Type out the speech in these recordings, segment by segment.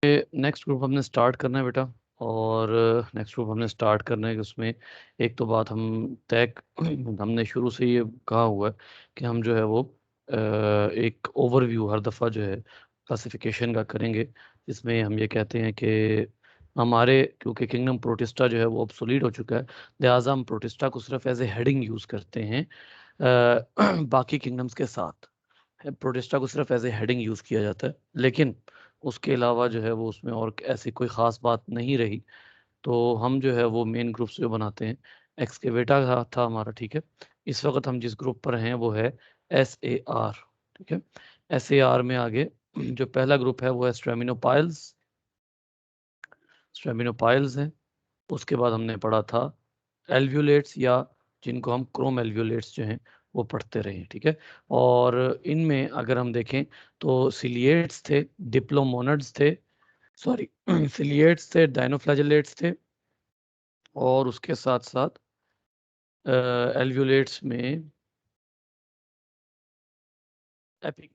Next group हमने start करना है बेटा। और नेक्स्ट ग्रुप हमने स्टार्ट करना है कि उसमें एक तो बात हम तय हमने शुरू से ये कहा हुआ है कि हम जो है वो एक ओवरव्यू हर दफ़ा जो है क्लासिफिकेशन का करेंगे, जिसमें हम ये कहते हैं कि हमारे क्योंकि किंगडम प्रोटिस्टा जो है वो ऑब्सोलीट हो चुका है, लिहाजा हम प्रोटिस्टा को सिर्फ एज ए हेडिंग यूज़ करते हैं बाकी किंगडम्स के साथ। प्रोटिस्टा को सिर्फ एज ए हेडिंग यूज़ किया जाता है, लेकिन उसके अलावा जो है वो उसमें और ऐसी कोई ख़ास बात नहीं रही। तो हम जो है वो मेन ग्रुप जो बनाते हैं, एक्सकेवेटा था हमारा, ठीक है। इस वक्त हम जिस ग्रुप पर हैं वो है SAR, ठीक है। SAR में आगे जो पहला ग्रुप है वो है स्ट्रेमिनोपाइल्स। स्ट्रेमिनोपाइल्स हैं। उसके बाद हमने पढ़ा था एल्व्यूलेट्स, या जिनको हम क्रोम एल्व्यूलेट्स जो हैं वो पढ़ते रहे हैं, ठीक है। और इनमें अगर हम देखें तो सिलिएट्स थे, डिप्लोमोनड्स थे, सॉरी सिलिएट्स थे, डाइनोफ्लैजेलेट्स थे, और उसके साथ साथ एल्व्यूलेट्स में एपी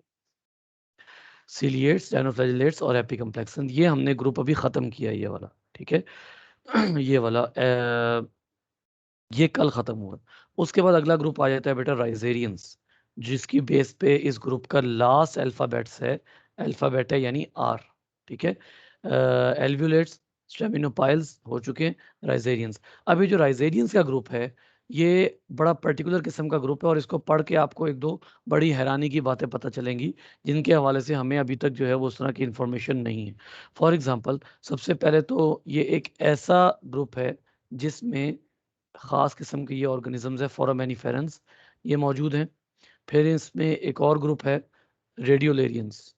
सिलिएट्स, डाइनोफ्लैजेलेट्स और एपिकम्प्लेक्सन, ये हमने ग्रुप अभी ख़त्म किया ये वाला, ठीक है। ये वाला ये कल ख़त्म हुआ। उसके बाद अगला ग्रुप आ जाता है बेटा राइजेरियंस, जिसकी बेस पे इस ग्रुप का लास्ट अल्फ़ाबेट्स है, अल्फ़ाबेट है यानी आर, ठीक है। एल्व्यूलेट्स, स्टेमिनोपाइल्स हो चुके हैं, राइजेरियंस। अभी जो राइजेरियंस का ग्रुप है ये बड़ा पर्टिकुलर किस्म का ग्रुप है, और इसको पढ़ के आपको एक दो बड़ी हैरानी की बातें पता चलेंगी, जिनके हवाले से हमें अभी तक जो है वो उस तरह की इंफॉर्मेशन नहीं है। फॉर एग्जांपल, सबसे पहले तो ये एक ऐसा ग्रुप है जिसमें ख़ास किस्म के ये ऑर्गेनिजम्स है, फोरामेनिफेरंस, ये मौजूद हैं। फिर इसमें एक और ग्रुप है रेडियोलेरियंस,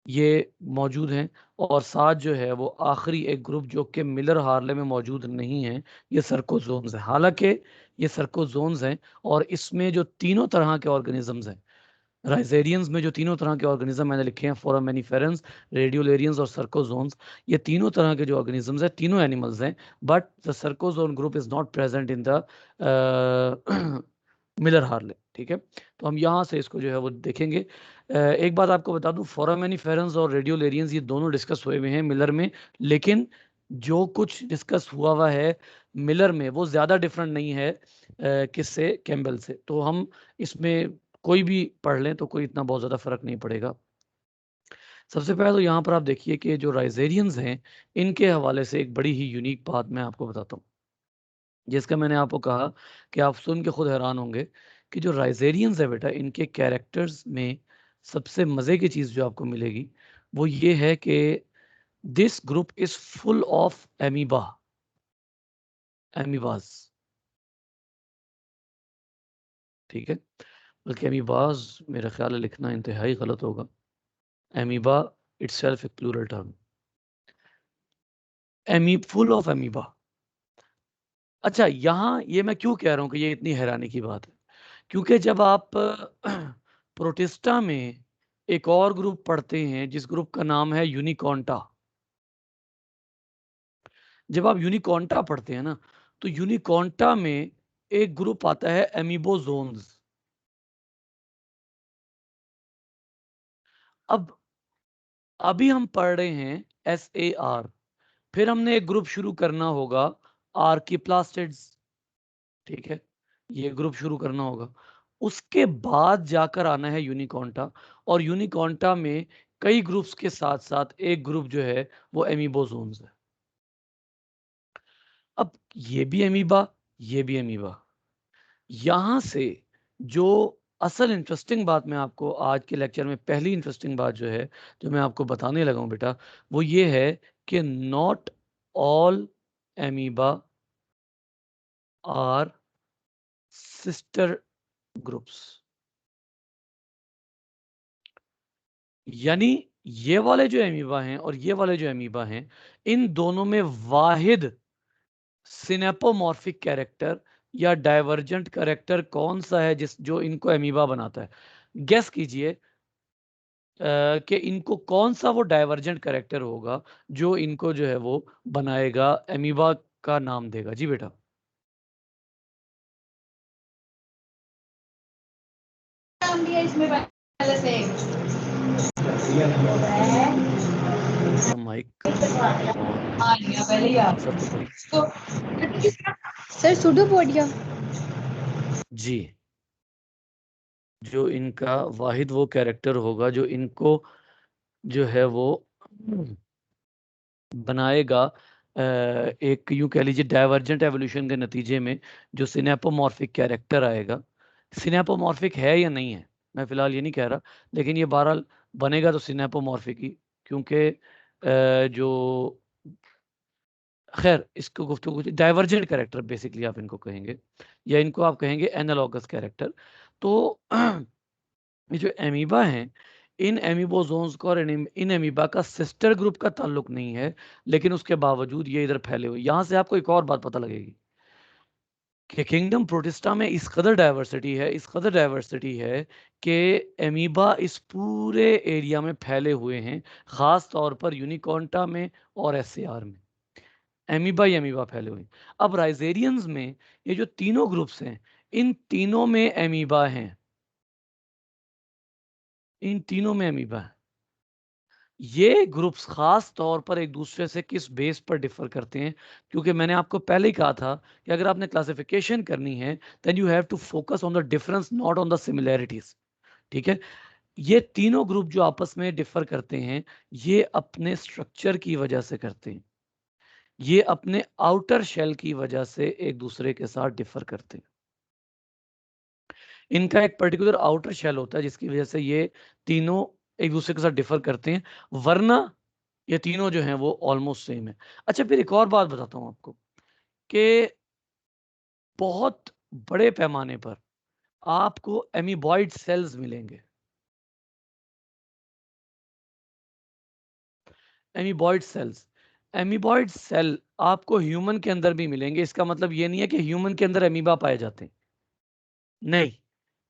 ये मौजूद हैं। और साथ जो है वो आखिरी एक ग्रुप जो कि मिलर हार्ले में मौजूद नहीं है, ये सर्कोजोन्स हैं। हालांकि ये सर्कोजोन्स हैं, और इसमें जो तीनों तरह के ऑर्गेनिजम्स हैं, राइजेरियंस में जो तीनों तरह के ऑर्गेनिज्म मैंने लिखे हैं, फोरामेनिफेरंस, रेडियोलेरियंस और सर्कोजोन्स, ये तीनों तरह के जो ऑर्गेनिजम्स हैं, तीनों एनिमल्स हैं, but the Cercozoan group is not present in the Miller Harley, ठीक है। तो हम यहाँ से इसको जो है वो देखेंगे। एक बात आपको बता दूं, फोरामेनिफेरंस और रेडियोलेरियंस ये दोनों डिस्कस हुए हुए हैं मिलर में, लेकिन जो कुछ डिस्कस हुआ है मिलर में वो ज़्यादा डिफरेंट नहीं है किससे, कैम्बल से। तो हम इसमें कोई भी पढ़ लें तो कोई इतना बहुत ज़्यादा फर्क नहीं पड़ेगा। सबसे पहले तो यहाँ पर आप देखिए कि जो राइजेरियंस हैं, इनके हवाले से एक बड़ी ही यूनिक बात मैं आपको बताता हूँ, जिसका मैंने आपको कहा कि आप सुन के खुद हैरान होंगे कि जो राइजेरियंस है बेटा, इनके कैरेक्टर्स में सबसे मज़े की चीज़ जो आपको मिलेगी वो ये है कि this group is full of amoebas, ठीक है। बल्कि एमीबाज मेरा ख्याल है लिखना इंतहाई गलत होगा। एमीबा इटसेल्फ एक plural term, full of amoeba. अच्छा, यहाँ ये मैं क्यों कह रहा हूँ कि ये इतनी हैरानी की बात है, क्योंकि जब आप प्रोटिस्टा में एक और ग्रुप पढ़ते हैं जिस ग्रुप का नाम है यूनिकॉन्टा, जब आप यूनिकॉन्टा पढ़ते हैं ना, तो यूनिकॉन्टा में एक ग्रुप आता है एमीबोजोन्स। अब अभी हम पढ़ रहे हैं SAR, फिर हमने एक ग्रुप शुरू करना होगा आर्किप्लास्टिड्स, ठीक है। ये ग्रुप शुरू करना होगा, उसके बाद जाकर आना है यूनिकॉन्टा, और यूनिकॉन्टा में कई ग्रुप्स के साथ साथ एक ग्रुप जो है वो एमीबोजोन्स है। अब ये भी एमीबा, ये भी एमीबा। यहां से जो असल इंटरेस्टिंग बात मैं आपको आज के लेक्चर में, पहली इंटरेस्टिंग बात जो है जो मैं आपको बताने लगा हूं बेटा, वो ये है कि not all amoeba are sister groups. यानी ये वाले जो एमीबा हैं और ये वाले जो एमीबा हैं, इन दोनों में वाहिद सिनेपोमॉर्फिक कैरेक्टर या डाइवर्जेंट कैरेक्टर कौन सा है जिस जो इनको एमीबा बनाता है? गेस कीजिए कि इनको कौन सा वो डाइवर्जेंट कैरेक्टर होगा जो इनको जो है वो बनाएगा, एमीबा का नाम देगा। जी बेटा। नाम दिया इसमें पहले से माइक सर सूडोपोडिया जी, जो इनका वाहिद वो कैरेक्टर होगा जो इनको जो है वो बनाएगा एक यूं कह लीजिए डाइवर्जेंट एवोल्यूशन के नतीजे में जो सिनेपोमॉर्फिक कैरेक्टर आएगा। सिनेपोमॉर्फिक है या नहीं है मैं फिलहाल ये नहीं कह रहा, लेकिन ये बहरहाल बनेगा तो सिनेपोमॉर्फिक ही, क्योंकि जो खैर इसको गुफ्तगू डाइवर्जेंट कैरेक्टर बेसिकली आप इनको कहेंगे, या इनको आप कहेंगे एनालॉगस कैरेक्टर। तो ये जो एमीबा हैं, इन एमीबोजोन्स का और इन एमीबा का सिस्टर ग्रुप का ताल्लुक नहीं है, लेकिन उसके बावजूद ये इधर फैले हुए। यहां से आपको एक और बात पता लगेगी कि किंगडम प्रोटिस्टा में इस कदर डाइवर्सिटी है कि एमीबा इस पूरे एरिया में फैले हुए हैं, खास तौर पर यूनिकॉन्टा में और एससीआर में एमीबा ही एमीबा फैले हुए हैं। अब राइजेरियंस में ये जो तीनों ग्रुप्स हैं, इन तीनों में एमीबा हैं, इन तीनों में एमीबा है। ये ग्रुप्स खास तौर पर एक दूसरे से किस बेस पर डिफर करते हैं, क्योंकि मैंने आपको पहले ही कहा था कि अगर आपने क्लासिफिकेशन करनी है then you have to focus on the difference not on the similarities. ठीक है, ये तीनों ग्रुप जो आपस में डिफर करते हैं, ये अपने स्ट्रक्चर की वजह से करते हैं, ये अपने आउटर शेल की वजह से एक दूसरे के साथ डिफर करते हैं। इनका एक पर्टिकुलर आउटर शेल होता है जिसकी वजह से ये तीनों एक दूसरे के साथ डिफर करते हैं, वरना ये तीनों जो हैं वो ऑलमोस्ट सेम है। अच्छा, फिर एक और बात बताता हूं आपको कि बहुत बड़े पैमाने पर आपको एमीबॉइड सेल्स मिलेंगे। एमीबॉइड सेल आपको ह्यूमन के अंदर भी मिलेंगे। इसका मतलब ये नहीं है कि ह्यूमन के अंदर एमीबा पाए जाते हैं, नहीं,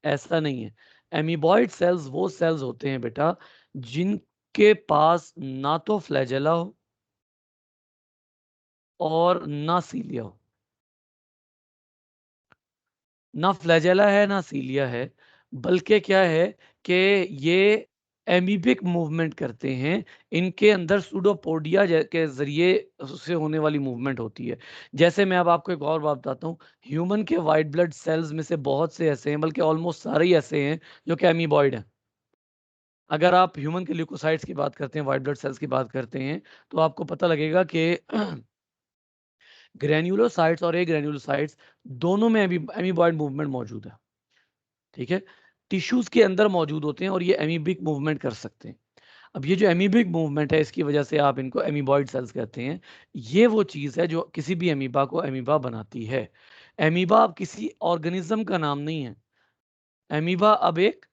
ऐसा नहीं है। एमीबॉइड सेल्स वो सेल्स होते हैं बेटा जिनके पास ना तो फ्लैजेला हो और ना सीलिया हो। ना फ्लैजेला है ना सीलिया है, बल्कि क्या है कि ये एमीबिक मूवमेंट करते हैं। इनके अंदर सूडोपोडिया के जरिए से होने वाली मूवमेंट होती है। जैसे मैं अब आपको एक और बात बताता हूँ, ह्यूमन के वाइट ब्लड सेल्स में से बहुत से ऐसे हैं, बल्कि ऑलमोस्ट सारे ही ऐसे हैं जो कि एमीबॉइड हैं। अगर आप ह्यूमन के ल्यूकोसाइट्स की बात करते हैं, व्हाइट ब्लड सेल्स की बात करते हैं, तो आपको पता लगेगा कि ग्रेन्युलोसाइट्स और एग्रेन्युलोसाइट्स दोनों में एमीबॉइड मूवमेंट मौजूद है। ठीक है, टिश्यूज के अंदर मौजूद होते हैं और ये एमीबिक मूवमेंट कर सकते हैं। अब ये जो एमीबिक मूवमेंट है, इसकी वजह से आप इनको एमीबॉइड सेल्स कहते हैं। ये वो चीज़ है जो किसी भी एमीबा को एमीबा बनाती है। एमीबा अब किसी ऑर्गेनिज्म का नाम नहीं है, एमीबा अब एक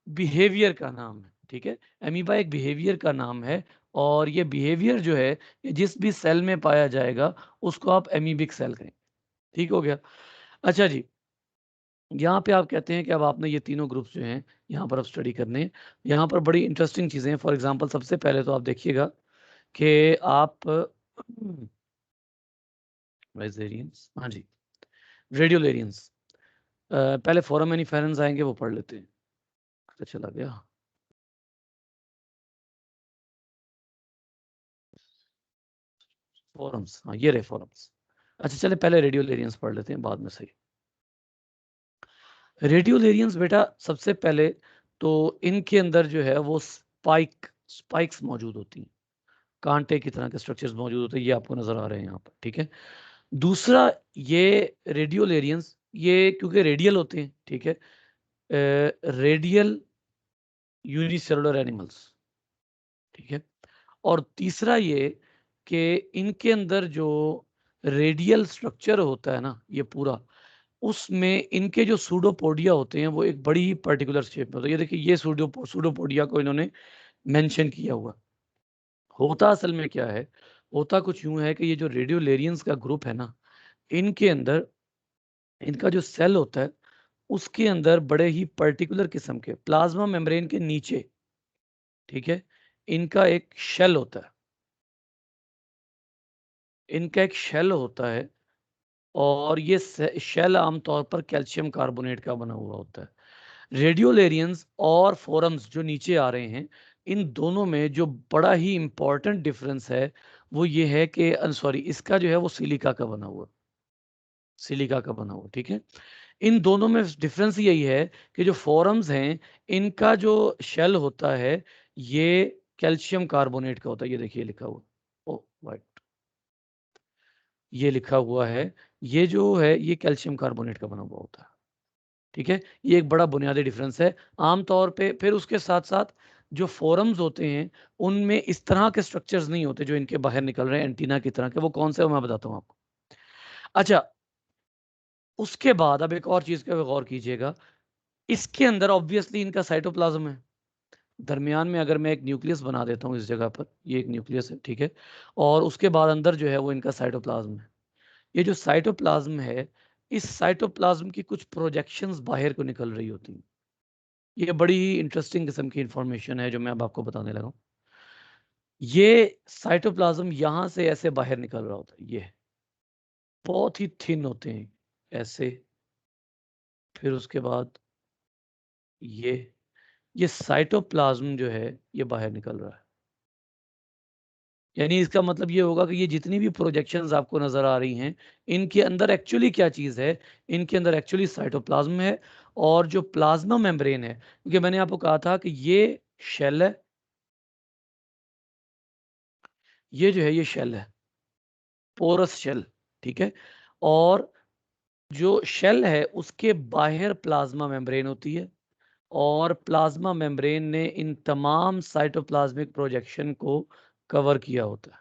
बिहेवियर का नाम है। ठीक है, एमीबा एक बिहेवियर का नाम है, और ये बिहेवियर जो है ये जिस भी सेल में पाया जाएगा उसको आप एमीबिक सेल कहें। ठीक हो गया। अच्छा जी, यहाँ पे आप कहते हैं कि अब आपने ये तीनों ग्रुप्स जो हैं यहाँ पर अब स्टडी करने हैं। यहाँ पर बड़ी इंटरेस्टिंग चीज़ें हैं। फॉर एग्जांपल सबसे पहले तो आप देखिएगा कि आप वेजेरियंस, हाँ जी, रेडियोलेरियंस, पहले फोरामेनिफेरंस आएंगे, वो पढ़ लेते हैं। तो चला गया फोरम्स, हाँ ये रहे फोरम्स। अच्छा चले पहले रेडियोलेरियंस पढ़ लेते हैं, बाद में सही। रेडियोलेरियंस बेटा सबसे पहले तो इनके अंदर जो है वो स्पाइक्स मौजूद होती हैं, कांटे की तरह के स्ट्रक्चर्स मौजूद होते हैं, ये आपको नजर आ रहे हैं यहाँ पर। ठीक है, दूसरा ये रेडियोलेरियंस ये क्योंकि रेडियल होते हैं, ठीक है, रेडियल यूनिसेलुलर एनिमल्स। ठीक है, और तीसरा ये कि इनके अंदर जो रेडियल स्ट्रक्चर होता है ना ये पूरा, उसमें इनके जो सूडोपोडिया होते हैं वो एक बड़ी ही पर्टिकुलर शेप में होता है। ये देखिए, ये सूडोपोडिया को इन्होंने मेंशन किया हुआ। होता असल में क्या है, होता कुछ यूं है कि ये जो रेडियोलेरियंस का ग्रुप है ना, इनके अंदर इनका जो सेल होता है उसके अंदर बड़े ही पर्टिकुलर किस्म के प्लाज्मा मेम्ब्रेन के नीचे, ठीक है, इनका एक शेल होता है, इनका एक शेल होता है, और ये शेल आमतौर पर कैल्शियम कार्बोनेट का बना हुआ होता है। रेडियोलेरियंस और फोरम्स जो नीचे आ रहे हैं, इन दोनों में जो बड़ा ही इंपॉर्टेंट डिफरेंस है वो ये है कि सॉरी, इसका जो है वो सिलिका का बना हुआ, सिलिका का बना हुआ, ठीक है। इन दोनों में डिफरेंस यही है कि जो फोरम्स हैं इनका जो शेल होता है ये कैल्शियम कार्बोनेट का होता है। ये देखिए लिखा हुआ, ओ वाइट, ये लिखा हुआ है, ये जो है ये कैल्शियम कार्बोनेट का बना हुआ होता है, ठीक है। ये एक बड़ा बुनियादी डिफरेंस है आमतौर पे। फिर उसके साथ साथ जो फोरम्स होते हैं उनमें इस तरह के स्ट्रक्चर्स नहीं होते जो इनके बाहर निकल रहे हैं एंटीना की तरह के। वो कौन से, मैं बताता हूँ आपको। अच्छा, उसके बाद अब एक और चीज का गौर कीजिएगा, इसके अंदर ऑब्वियसली इनका साइटोप्लाज्म है। दरमियान में अगर मैं एक न्यूक्लियस बना देता हूँ इस जगह पर, ये एक न्यूक्लियस है, ठीक है, और उसके बाद अंदर जो है वो इनका साइटोप्लाज्म है। ये जो साइटोप्लाज्म है, इस साइटोप्लाज्म की कुछ प्रोजेक्शंस बाहर को निकल रही होती हैं। ये बड़ी ही इंटरेस्टिंग किस्म की इंफॉर्मेशन है जो मैं अब आपको बताने लगा हूँ। ये साइटोप्लाज्म यहाँ से ऐसे बाहर निकल रहा होता है, ये बहुत ही थिन होते हैं ऐसे। फिर उसके बाद ये ये साइटोप्लाज्म जो है ये बाहर निकल रहा है। यानी इसका मतलब ये होगा कि ये जितनी भी प्रोजेक्शंस आपको नजर आ रही हैं इनके अंदर एक्चुअली क्या चीज है, इनके अंदर एक्चुअली साइटोप्लाज्म है। और जो प्लाज्मा मेम्ब्रेन है, क्योंकि मैंने आपको कहा था कि ये शेल है, ये जो है ये शेल है, पोरस शेल, ठीक है। और जो शेल है उसके बाहर प्लाज्मा मेम्ब्रेन होती है, और प्लाज्मा मेम्ब्रेन ने इन तमाम साइटोप्लाज्मिक प्रोजेक्शन को कवर किया होता है।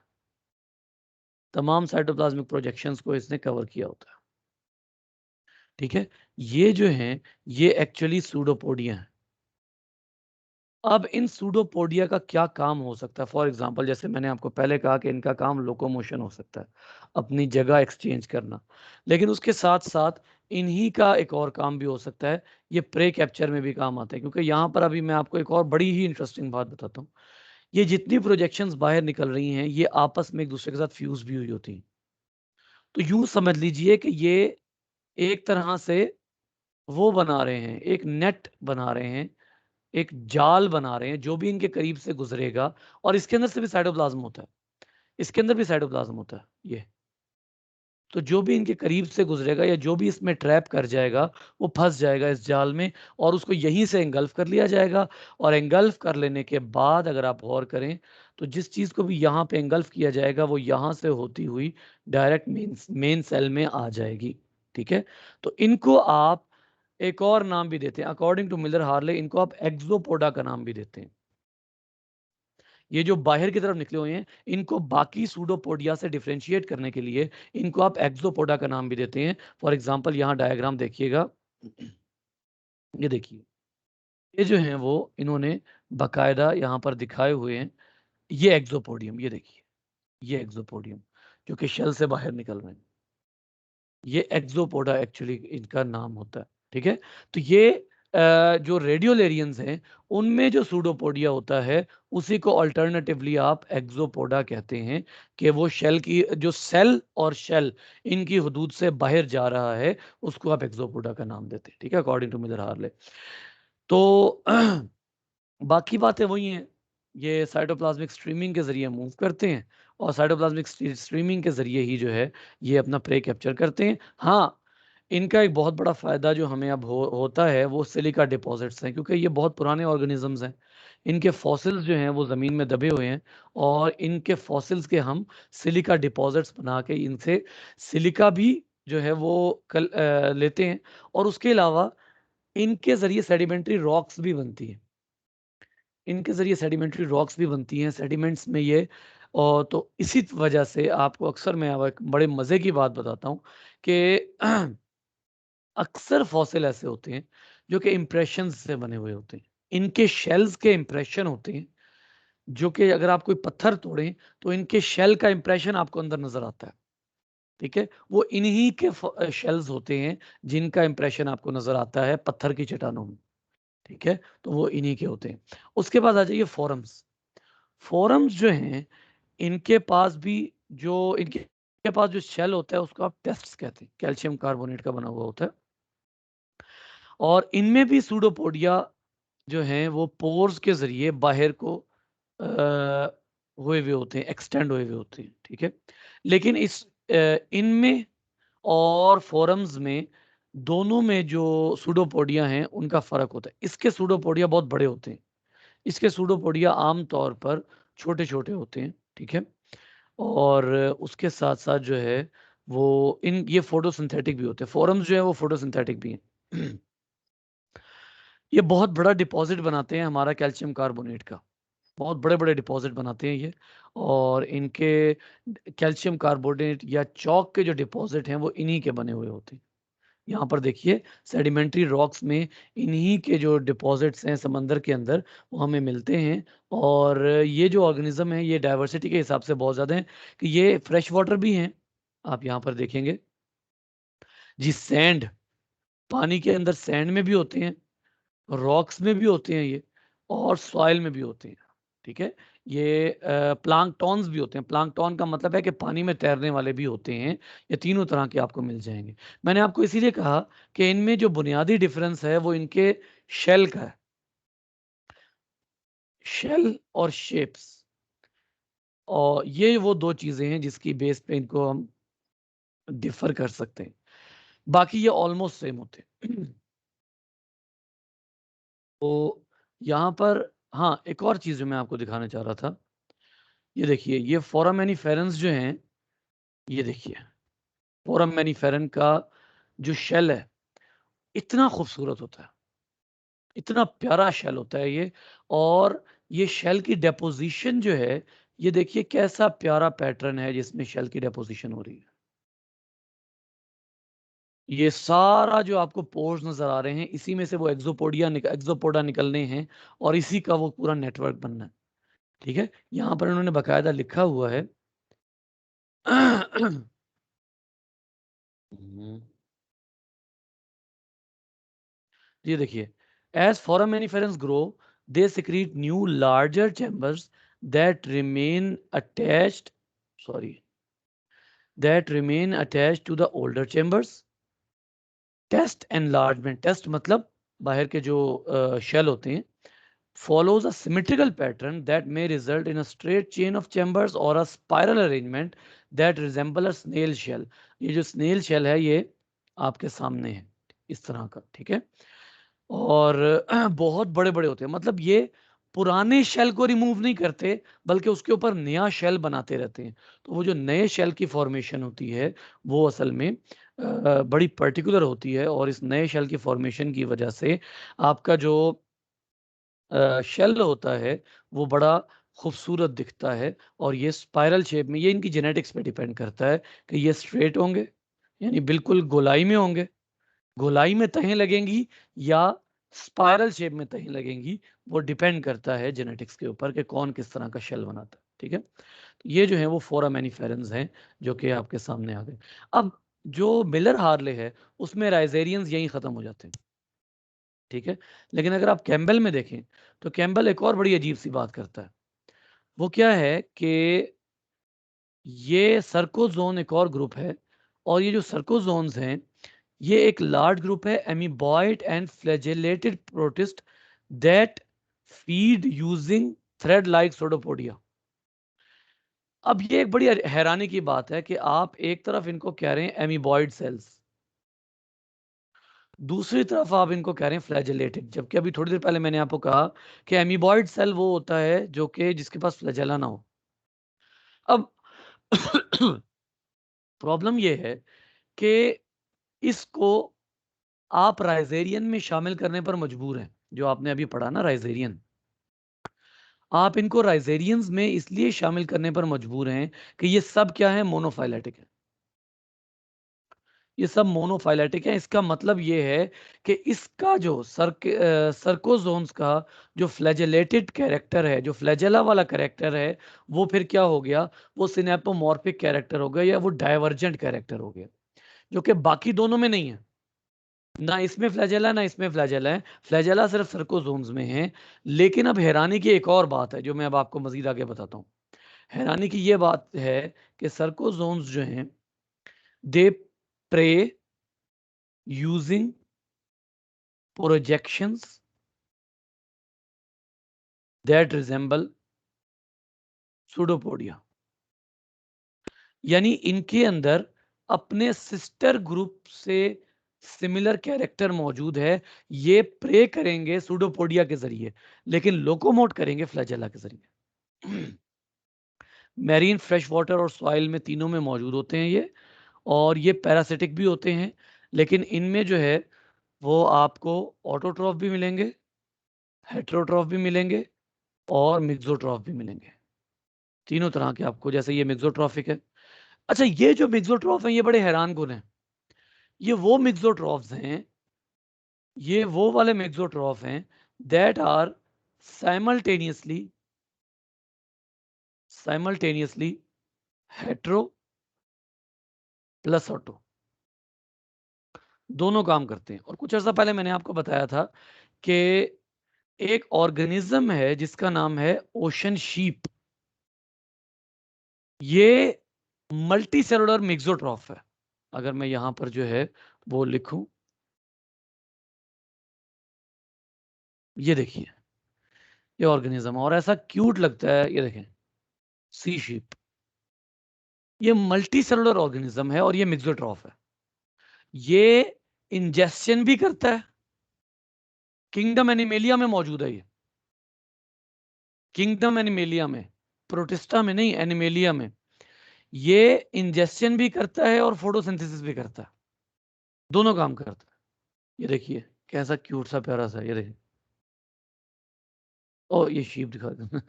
तमाम साइटोप्लाज्मिक प्रोजेक्शंस को इसने कवर किया होता है, ठीक है। ये जो हैं ये एक्चुअली सूडोपोडिया हैं। अब इन सूडोपोडिया का क्या काम हो सकता है? फॉर एग्जांपल, जैसे मैंने आपको पहले कहा कि इनका काम लोकोमोशन हो सकता है, अपनी जगह एक्सचेंज करना, लेकिन उसके साथ साथ इन्हीं का एक और काम भी हो सकता है, ये प्रे कैप्चर में भी काम आते हैं। क्योंकि यहाँ पर अभी मैं आपको एक और बड़ी ही इंटरेस्टिंग बात बताता हूँ। ये जितनी प्रोजेक्शंस बाहर निकल रही हैं ये आपस में एक दूसरे के साथ फ्यूज भी हुई होती हैं। तो यूं समझ लीजिए कि ये एक तरह से वो बना रहे हैं, एक नेट बना रहे हैं, एक जाल बना रहे हैं जो भी इनके करीब से गुजरेगा। और इसके अंदर से भी साइटोप्लाज्म होता है, इसके अंदर भी साइटोप्लाज्म होता है ये। तो जो भी इनके करीब से गुजरेगा या जो भी इसमें ट्रैप कर जाएगा वो फंस जाएगा इस जाल में, और उसको यहीं से एंगल्फ कर लिया जाएगा। और एंगल्फ कर लेने के बाद अगर आप गौर करें तो जिस चीज को भी यहाँ पे एंगल्फ किया जाएगा वो यहाँ से होती हुई डायरेक्ट मेन सेल में आ जाएगी, ठीक है। तो इनको आप एक और नाम भी देते हैं, अकॉर्डिंग टू मिलर हार्ले इनको आप एक्सोपोडा का नाम भी देते हैं। ये जो बाहर की तरफ निकले हुए हैं इनको बाकी सूडोपोडिया से डिफरेंशिएट करने के लिए इनको आप एक्सोपोडा का नाम भी देते हैं। फॉर एग्जांपल यहाँ डायग्राम देखिएगा, ये देखिए, ये जो हैं वो इन्होंने बकायदा यहाँ पर दिखाए हुए हैं। ये एक्सोपोडियम, ये देखिए, ये एक्सोपोडियम जो कि शेल से बाहर निकल रहे हैं, ये एक्सोपोडा एक्चुअली इनका नाम होता है, ठीक है। तो ये जो रेडियोलेरियंस हैं उनमें जो सूडोपोडिया होता है उसी को अल्टरनेटिवली आप एक्सोपोडा कहते हैं, कि वो शेल की जो सेल और शेल इनकी हदूद से बाहर जा रहा है उसको आप एक्सोपोडा का नाम देते हैं, ठीक है, अकॉर्डिंग टू मिलर हार्ले। तो बाकी बातें वही हैं, ये साइटोप्लाज्मिक स्ट्रीमिंग के ज़रिए मूव करते हैं, और साइटोप्लाज्मिक स्ट्रीमिंग के ज़रिए ही जो है ये अपना प्रे कैप्चर करते हैं। हाँ, इनका एक बहुत बड़ा फ़ायदा जो हमें अब होता है वो सिलिका डिपॉज़िट्स हैं, क्योंकि ये बहुत पुराने ऑर्गेनिज़म्स हैं। इनके फॉसिल्स जो हैं वो ज़मीन में दबे हुए हैं, और इनके फॉसिल्स के हम सिलिका डिपॉज़िट्स बना के इनसे सिलिका भी जो है वो लेते हैं। और उसके अलावा इनके ज़रिए सेडिमेंट्री रॉक्स भी बनती हैं। इनके ज़रिए सेडिमेंट्री रॉक्स भी बनती हैं, सेडिमेंट्स में ये। और तो इसी वजह से आपको अक्सर मैं अब एक बड़े मज़े की बात बताता हूँ कि अक्सर फॉसिल ऐसे होते हैं जो कि इम्प्रेशंस से बने हुए होते हैं। इनके शेल्स के इम्प्रेशन होते हैं, जो कि अगर आप कोई पत्थर तोड़ें तो इनके शेल का इम्प्रेशन आपको अंदर नज़र आता है, ठीक है। वो इन्हीं के शेल्स होते हैं जिनका इम्प्रेशन आपको नज़र आता है पत्थर की चट्टानों में, ठीक है। तो वो इन्हीं के होते हैं। उसके बाद आ जाइए फोरम्स। फोरम्स जो हैं इनके पास भी जो इनके पास जो शेल होता है उसको आप टेस्ट्स कहते हैं, कैल्शियम कार्बोनेट का बना हुआ होता है। और इनमें भी सूडोपोडिया जो हैं वो पोर्स के जरिए बाहर को हुए हुए होते हैं, एक्सटेंड हुए हुए होते हैं, ठीक है। लेकिन इनमें और फोरम्स में, दोनों में जो सूडोपोडिया हैं उनका फर्क होता है। इसके सूडोपोडिया बहुत बड़े होते हैं, इसके सूडोपोडिया आम तौर पर छोटे छोटे होते हैं, ठीक है। और उसके साथ साथ जो है वो ये फोटोसिंथेटिक भी होते हैं। फोरम्स जो है वो फोटोसिंथेटिक भी हैं। ये बहुत बड़ा डिपॉजिट बनाते हैं हमारा कैल्शियम कार्बोनेट का, बहुत बड़े बड़े डिपॉजिट बनाते हैं ये। और इनके कैल्शियम कार्बोनेट या चौक के जो डिपॉजिट हैं वो इन्हीं के बने हुए होते हैं। यहाँ पर देखिए सेडिमेंट्री रॉक्स में इन्हीं के जो डिपॉजिट्स हैं समंदर के अंदर, वो हमें मिलते हैं। और ये जो ऑर्गेनिज्म है ये डाइवर्सिटी के हिसाब से बहुत ज़्यादा है कि ये फ्रेश वाटर भी हैं। आप यहाँ पर देखेंगे जी, सैंड, पानी के अंदर सैंड में भी होते हैं, रॉक्स में भी होते हैं ये, और सॉइल में भी होते हैं, ठीक है। ये प्लांकटॉन्स भी होते हैं। प्लांकटॉन का मतलब है कि पानी में तैरने वाले भी होते हैं। ये तीनों तरह के आपको मिल जाएंगे। मैंने आपको इसीलिए कहा कि इनमें जो बुनियादी डिफरेंस है वो इनके शेल का है, शेल और शेप्स। और ये वो दो चीजें हैं जिसकी बेस पे इनको हम डिफर कर सकते हैं, बाकी ये ऑलमोस्ट सेम होते हैं। तो यहाँ पर, हाँ, एक और चीज जो मैं आपको दिखाना चाह रहा था, ये देखिए, ये फोरामेनिफेरन्स जो हैं, ये देखिए फोरामेनिफेरन का जो शेल है इतना खूबसूरत होता है, इतना प्यारा शेल होता है ये। और ये शेल की डेपोजिशन जो है, ये देखिए कैसा प्यारा पैटर्न है जिसमें शेल की डेपोजिशन हो रही है। ये सारा जो आपको पोर्स नजर आ रहे हैं, इसी में से वो एक्सोपोडा निकलने हैं, और इसी का वो पूरा नेटवर्क बनना है, ठीक है। यहाँ पर इन्होंने बकायदा लिखा हुआ है। हम्म, ये देखिए, as foraminiferans grow, they secrete new larger chambers that remain attached, sorry, that remain attached to the older chambers. Test enlargement, test मतलब बाहर के जो शेल होते हैं, follows a symmetrical pattern that may result in a straight chain of chambers or a spiral arrangement that resemble a snail shell. ये जो snail shell है ये आपके सामने है, इस तरह का, ठीक है। और बहुत बड़े बड़े होते हैं, मतलब ये पुराने शेल को रिमूव नहीं करते, बल्कि उसके ऊपर नया शेल बनाते रहते हैं। तो वो जो नए शेल की फॉर्मेशन होती है वो असल में बड़ी पर्टिकुलर होती है, और इस नए शेल की फॉर्मेशन की वजह से आपका जो शेल होता है वो बड़ा खूबसूरत दिखता है। और ये स्पाइरल शेप में, ये इनकी जेनेटिक्स पे डिपेंड करता है कि ये स्ट्रेट होंगे, यानी बिल्कुल गोलाई में होंगे, गोलाई में तहें लगेंगी, या स्पाइरल शेप में तहें लगेंगी। वो डिपेंड करता है जेनेटिक्स के ऊपर कि कौन किस तरह का शेल बनाता है, ठीक है। तो ये जो है वो फोरामेनिफेरन्स हैं जो कि आपके सामने आ गए। अब जो मिलर हार्ले है उसमें राइजेरियंस यहीं खत्म हो जाते हैं, ठीक है। लेकिन अगर आप कैम्बेल में देखें तो कैम्बेल एक और बड़ी अजीब सी बात करता है। वो क्या है कि ये सर्कोजोन एक और ग्रुप है, और ये जो सर्कोजोन्स हैं ये एक लार्ज ग्रुप है amoeboid and flagellated protist that feed using thread like pseudopodia. अब ये एक बड़ी हैरानी की बात है कि आप एक तरफ इनको कह रहे हैं एमीबॉइड सेल्स, दूसरी तरफ आप इनको कह रहे हैं फ्लैजेलेटेड, जबकि अभी थोड़ी देर पहले मैंने आपको कहा कि एमीबॉइड सेल वो होता है जो कि जिसके पास फ्लैजेला ना हो। अब प्रॉब्लम ये है कि इसको आप राइजेरियन में शामिल करने पर मजबूर हैं। जो आपने अभी पढ़ा ना राइजेरियन, आप इनको राइजेरियंस में इसलिए शामिल करने पर मजबूर हैं कि ये सब क्या है, मोनोफाइलेटिक है। ये सब मोनोफाइलेटिक है। इसका मतलब ये है कि इसका जो सर्कोजोन्स का जो फ्लैजेलेटेड कैरेक्टर है, जो फ्लैजेला वाला कैरेक्टर है, वो फिर क्या हो गया, वो सिनेपोमॉर्फिक कैरेक्टर हो गया, या वो डाइवर्जेंट कैरेक्टर हो गया, जो कि बाकी दोनों में नहीं है। ना इसमें फ्लैजेला ना इसमें फ्लैजेला है, फ्लैजेला सिर्फ सर्कोजोन्स में है। लेकिन अब हैरानी की एक और बात है जो मैं अब आपको मजीद आगे बताता हूँ। हैरानी की ये बात है कि सर्कोजोन्स जो हैं they prey using projections that resemble pseudopodia, यानी इनके अंदर अपने सिस्टर ग्रुप से सिमिलर कैरेक्टर मौजूद है। ये प्रे करेंगे सूडोपोडिया के जरिए, लेकिन लोकोमोट करेंगे फ्लैजेला के जरिए। मैरीन, फ्रेश वाटर और सॉइल में तीनों में मौजूद होते हैं ये, और ये पैरासिटिक भी होते हैं, लेकिन इनमें जो है वो आपको ऑटोट्रॉफ भी मिलेंगे, हेटेरोट्रॉफ भी मिलेंगे और मिक्सोट्रॉफ भी मिलेंगे। तीनों तरह के आपको, जैसे ये मिक्सोट्रॉफिक है। अच्छा, ये जो मिक्सोट्रॉफ हैं ये बड़े हैरान कुन हैं। ये वो मिक्सोट्रॉफ्स हैं, ये वो वाले मिक्सोट्रॉफ हैं that are simultaneously hetero plus auto, दोनों काम करते हैं। और कुछ अर्सा पहले मैंने आपको बताया था कि एक ऑर्गेनिज्म है जिसका नाम है ओशन शीप, ये मल्टी सेलुलर मिक्सोट्रॉफ है। अगर मैं यहां पर जो है वो लिखूं, ये देखिए ये ऑर्गेनिज्म, और ऐसा क्यूट लगता है, ये देखें सी शीप। ये मल्टी सेलुलर ऑर्गेनिज्म है और ये मिक्सोट्रॉफ है। ये इंजेक्शन भी करता है, किंगडम एनिमेलिया में मौजूद है ये, किंगडम एनिमेलिया में, प्रोटिस्टा में नहीं, एनिमेलिया में। ये इंजेक्शन भी करता है और फोटोसिंथेसिस भी करता है, दोनों काम करता है। ये देखिए कैसा क्यूट सा प्यारा सा, ये देखिए। ओ ये शीप दिखा दो।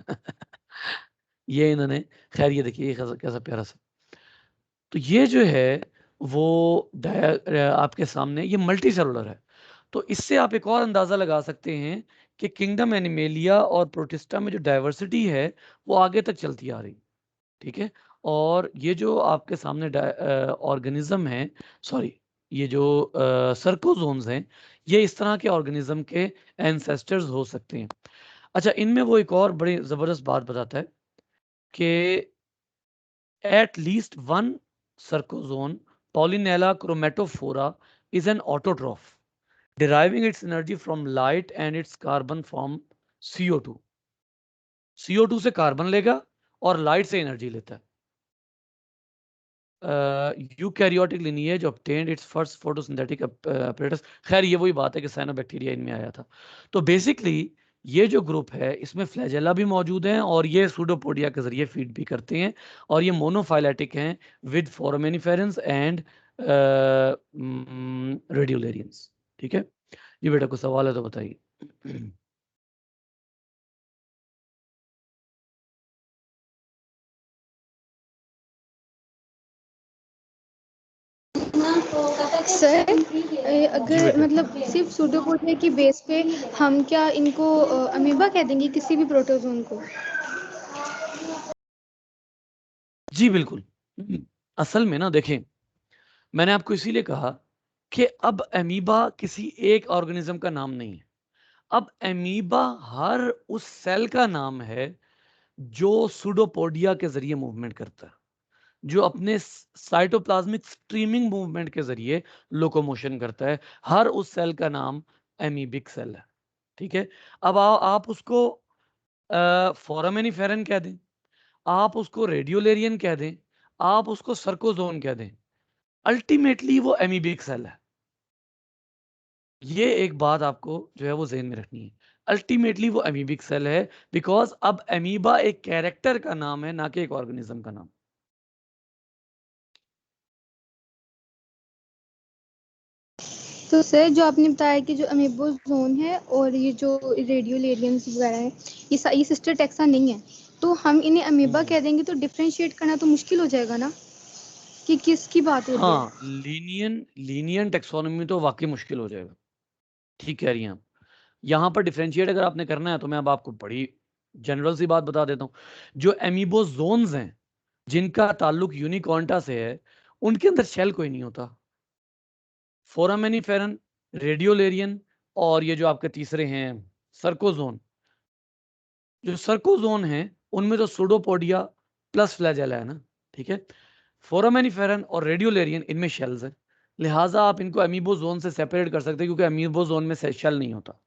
ये इन्होंने, खैर ये देखिए ये कैसा कैसा प्यारा सा। तो ये जो है वो आपके सामने ये मल्टी सेलुलर है। तो इससे आप एक और अंदाजा लगा सकते हैं कि किंगडम एनिमेलिया और प्रोटिस्टा में जो डाइवर्सिटी है वो आगे तक चलती आ रही, ठीक है। और ये जो आपके सामने ऑर्गेनिज्म है, सॉरी, ये जो सर्कोजोन्स हैं, ये इस तरह के ऑर्गेनिज्म के एंसेस्टर्स हो सकते हैं। अच्छा, इनमें वो एक और बड़ी जबरदस्त बात बताता है कि at least one sarcosome, Polynella chromatophora, is an autotroph, deriving its energy from light and its carbon from CO2. CO2 से कार्बन लेगा और लाइट से एनर्जी लेता है। Eukaryotic lineage obtained it's first photosynthetic apparatus। खैर ये वही बात है कि साइनोबैक्टीरिया इनमें आया था। तो बेसिकली ये जो ग्रुप है इसमें फ्लैजेला भी मौजूद हैं और ये सूडोपोडिया के जरिए फीड भी करते हैं, और ये मोनोफाइलेटिक हैं विद फोरामिनिफेरेंस एंड रेडियोलेरियंस। ठीक है जी बेटा, कुछ सवाल है तो बताइए। सर जी अगर बेटा। मतलब सिर्फ सूडोपोडिया की बेस पे हम क्या इनको अमीबा कह देंगे किसी भी प्रोटोजोन को? जी बिल्कुल। असल में ना देखें, मैंने आपको इसीलिए कहा कि अब अमीबा किसी एक ऑर्गेनिज्म का नाम नहीं है। अब अमीबा हर उस सेल का नाम है जो सूडोपोडिया के जरिए मूवमेंट करता है, जो अपने साइटोप्लाज्मिक स्ट्रीमिंग मूवमेंट के जरिए लोकोमोशन करता है। हर उस सेल का नाम एमीबिक सेल है। ठीक है। अब आप उसको फोरामेनिफेरन कह दें, आप उसको रेडियोलेरियन कह दें, आप उसको सर्कोजोन कह दें, अल्टीमेटली वो एमीबिक सेल है। ये एक बात आपको जो है वो ज़हन में रखनी है। अल्टीमेटली वो अमीबिक सेल है, बिकॉज अब अमीबा एक कैरेक्टर का नाम है, ना कि एक ऑर्गेनिज्म का नाम। तो सर जो आपने बताया कि जो अमीबोजोन है और ये जो रेडियोलेरियंस वगैरह है ये सिस्टर टैक्सा नहीं है, तो हम इन्हें अमीबा कह देंगे तो डिफरेंशिएट करना तो मुश्किल हो जाएगा ना कि किसकी बात हो रही है? हाँ, लीनियन टेक्सोनोमी तो वाकई मुश्किल हो जाएगा। ठीक कह रही हैं आप। यहाँ पर डिफरेंशिएट अगर आपने करना है तो मैं अब आपको बड़ी जनरल सी बात बता देता हूँ। जो एमीबोजोन्स हैं जिनका ताल्लुक यूनिकॉन्टा से है, उनके अंदर शेल कोई नहीं होता। फोरामेनिफेरन, रेडियोलेरियन और ये जो आपके तीसरे हैं सर्कोजोन, जो सर्कोजोन है उनमें तो सूडोपोडिया प्लस फ्लैजेला है ना। ठीक है। फोरामेनिफेरन और रेडियोलेरियन इनमें शेल्स हैं, लिहाजा आप इनको अमीबोजोन से सेपरेट कर सकते हैं, क्योंकि अमीबोजोन में शेल नहीं होता।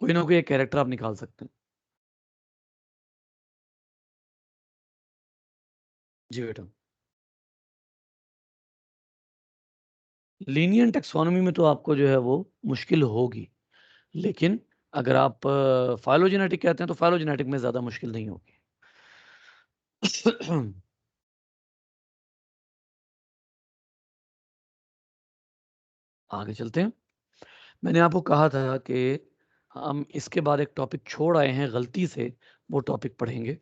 कोई ना कोई एक कैरेक्टर आप निकाल सकते हैं। जी बेटा, लीनियंट टैक्सोनॉमी में तो आपको जो है वो मुश्किल होगी, लेकिन अगर आप फाइलोजेनेटिक कहते हैं तो फाइलोजेनेटिक में ज़्यादा मुश्किल नहीं होगी। आगे चलते हैं। मैंने आपको कहा था कि हम इसके बाद एक टॉपिक छोड़ आए हैं गलती से, वो टॉपिक पढ़ेंगे।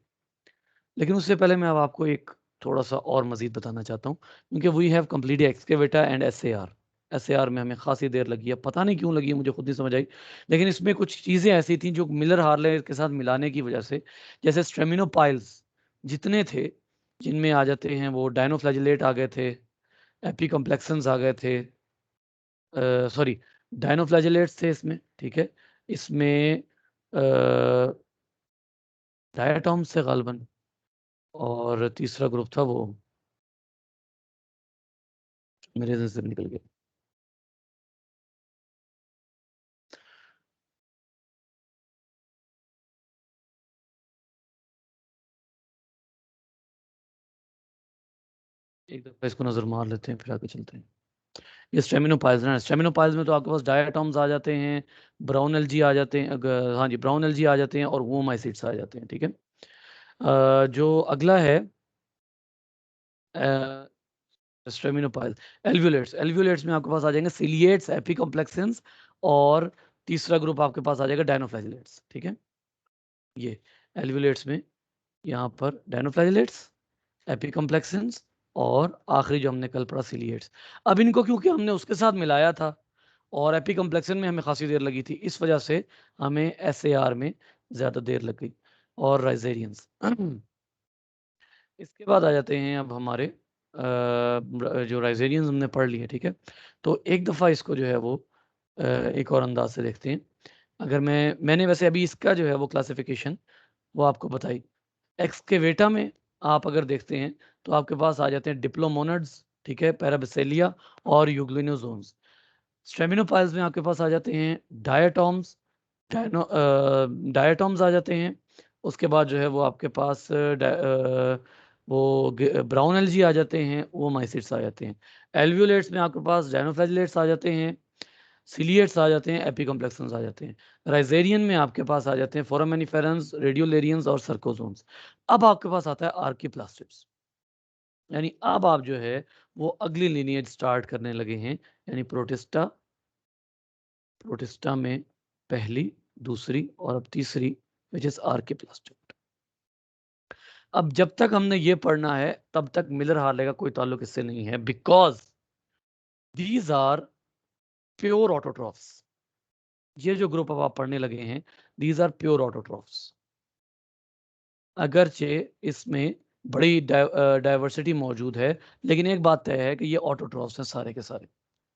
लेकिन उससे पहले मैं अब आपको एक थोड़ा-सा और मज़ीद बताना चाहता हूँ, क्योंकि we have completed excavator and SAR. SAR में हमें ख़ासी देर लगी है, पता नहीं क्यों लगी है, मुझे खुद नहीं समझ आई। लेकिन इसमें कुछ चीज़ें ऐसी थी जो मिलर हार्ले के साथ मिलाने की वजह से, जैसे स्ट्रेमिनोपाइल्स जितने थे, जिनमें आ जाते हैं वो डायनोफ्लैजेलेट आ गए थे, एपिकम्प्लेक्सन्स आ गए थे, सॉरी डायनोफ्लैजेलेट्स थे इसमें, ठीक है? इसमें डायटोम्स थे ग़ालिबन, और तीसरा ग्रुप था वो मेरे ज़हन से निकल गया। एक दफ़ा इसको नज़र मार लेते हैं, फिर आगे चलते हैं। ये स्टेमिनोपाइल्स है ना, स्टेमिनोपाइल्स में तो आपके पास डायटोम्स आ जाते हैं, ब्राउन एल्गी आ जाते हैं, हाँ जी, ब्राउन एल्गी आ जाते हैं और वोमाइसीट्स आ जाते हैं, ठीक है? जो अगला है स्टेमिनोपाइल्स, एल्व्यूलेट्स, एल्व्यूलेट्स में आपके पास आ जाएंगे सिलिएट्स, एपिकम्प्लेक्सेंस, और तीसरा ग्रुप आपके पास आ जाएगा डायनोफ्लैजेलेट्स, ठीक है? ये एल्व्यूलेट्स में यहाँ पर डायनोफ्लैजेलेट्स, एपिकम्प्लेक्सेंस और आखिरी जो हमने कल पढ़ा सिलिएट्स। अब इनको क्योंकि हमने उसके साथ मिलाया था और एपिकम्प्लेक्सन में हमें खासी देर लगी थी, इस वजह से हमें एसएआर में ज़्यादा देर लग गई, और राइजेरियंस। इसके बाद आ जाते हैं अब हमारे जो राइजेरियंस हमने पढ़ लिए, ठीक है? तो एक दफ़ा इसको जो है वो एक और अंदाज से देखते हैं। अगर मैंने वैसे अभी इसका जो है वो क्लासिफिकेशन वो आपको बताई। एक्सकेवेटा में आप अगर देखते हैं तो आपके पास आ जाते हैं डिप्लोमोनड्स, ठीक है, पैराबैसेलिया और यूग्लिनोजोन्स। स्ट्रेमिनोपाइल्स में आपके पास आ जाते हैं डायटोम्स, डायटोम्स आ जाते हैं। उसके बाद जो है वो आपके पास वो ब्राउन एल्गी आ जाते हैं, वो माइसिट्स आ जाते हैं। एल्व्यूलेट्स में आपके पास डायनोफ्लैजेलेट्स आ जाते हैं, सिलिएट्स आ जाते हैं, एपिकम्प्लेक्सन्स आ जाते हैं। राइजेरियन में आपके पास आ जाते हैं फोरामेनिफेरंस, रेडियोलेरियंस और सर्कोजोन्स। अब आपके पास आता है आर्किप्लास्टिड्स, यानी अब आप जो है वो अगली लिनिएज स्टार्ट करने लगे हैं, यानी प्रोटिस्टा, प्रोटिस्टा में पहली, दूसरी और अब तीसरी, विच इज आर्किप्लास्टिड। अब जब तक हमने ये पढ़ना है तब तक मिलर हार्ले का कोई ताल्लुक इससे नहीं है, because these are pure autotrophs. ये जो ग्रुप अब आप पढ़ने लगे हैं, दीज आर प्योर ऑटोट्रॉफ्स। अगरचे इसमें बड़ी डाइवर्सिटी मौजूद है, लेकिन एक बात तय है कि ये ऑटोट्रॉफ्स हैं सारे के सारे,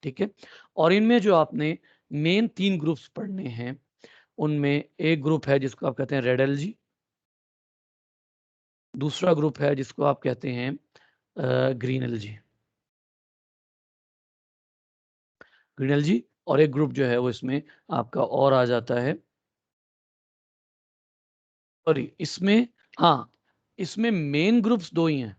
ठीक है? और इनमें जो आपने मेन 3 ग्रुप्स पढ़ने हैं, उनमें एक ग्रुप है जिसको आप कहते हैं रेड एल्गी, दूसरा ग्रुप है जिसको आप कहते हैं ग्रीन एल्गी, ग्रीन एल्गी, और एक ग्रुप जो है वो इसमें आपका और आ जाता है, सॉरी इसमें, हाँ, इसमें मेन ग्रुप्स 2 ही हैं,